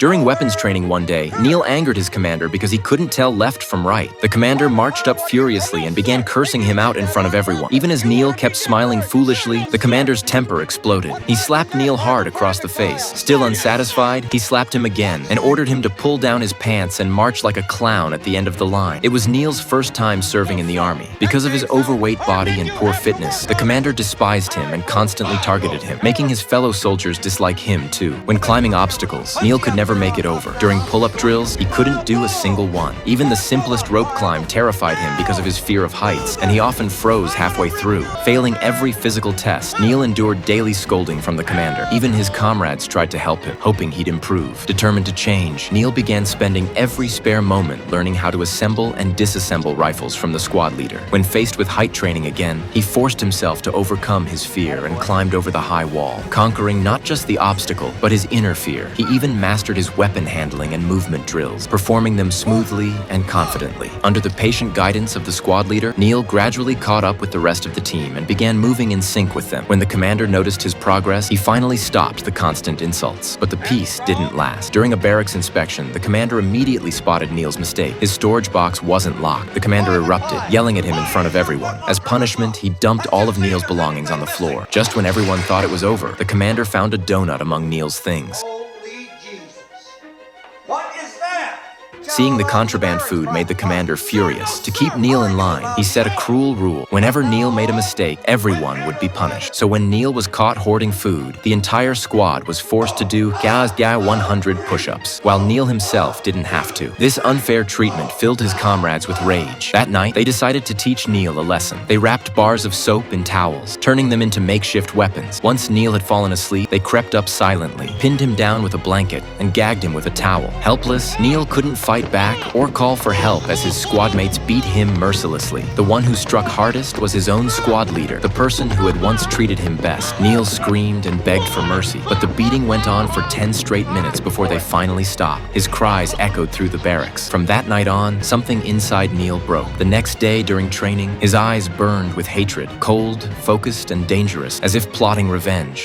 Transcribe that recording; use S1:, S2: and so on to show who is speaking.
S1: During weapons training one day, Neil angered his commander because he couldn't tell left from right. The commander marched up furiously and began cursing him out in front of everyone. Even as Neil kept smiling foolishly, the commander's temper exploded. He slapped Neil hard across the face. Still unsatisfied, he slapped him again and ordered him to pull down his pants and march like a clown at the end of the line. It was Neil's first time serving in the army. Because of his overweight body and poor fitness, the commander despised him and constantly targeted him, making his fellow soldiers dislike him too. When climbing obstacles, Neil could never make it over. During pull-up drills, he couldn't do a single one. Even the simplest rope climb terrified him because of his fear of heights, and he often froze halfway through. Failing every physical test, Neil endured daily scolding from the commander. Even his comrades tried to help him, hoping he'd improve. Determined to change, Neil began spending every spare moment learning how to assemble and disassemble rifles from the squad leader. When faced with height training again, he forced himself to overcome his fear and climbed over the high wall, conquering not just the obstacle, but his inner fear. He even mastered his weapon handling and movement drills, performing them smoothly and confidently. Under the patient guidance of the squad leader, Neil gradually caught up with the rest of the team and began moving in sync with them. When the commander noticed his progress, he finally stopped the constant insults. But the peace didn't last. During a barracks inspection, the commander immediately spotted Neil's mistake. His storage box wasn't locked. The commander erupted, yelling at him in front of everyone. As punishment, he dumped all of Neil's belongings on the floor. Just when everyone thought it was over, the commander found a donut among Neil's things. Seeing the contraband food made the commander furious. To keep Neil in line, he set a cruel rule. Whenever Neil made a mistake, everyone would be punished. So when Neil was caught hoarding food, the entire squad was forced to do 100 push-ups, while Neil himself didn't have to. This unfair treatment filled his comrades with rage. That night, they decided to teach Neil a lesson. They wrapped bars of soap in towels, turning them into makeshift weapons. Once Neil had fallen asleep, they crept up silently, pinned him down with a blanket, and gagged him with a towel. Helpless, Neil couldn't fight back or call for help as his squad mates beat him mercilessly. The one who struck hardest was his own squad leader, the person who had once treated him best. Neil screamed and begged for mercy, but the beating went on for 10 straight minutes before they finally stopped. His cries echoed through the barracks. From that night on, something inside Neil broke. The next day during training, his eyes burned with hatred, cold, focused, and dangerous, as if plotting revenge.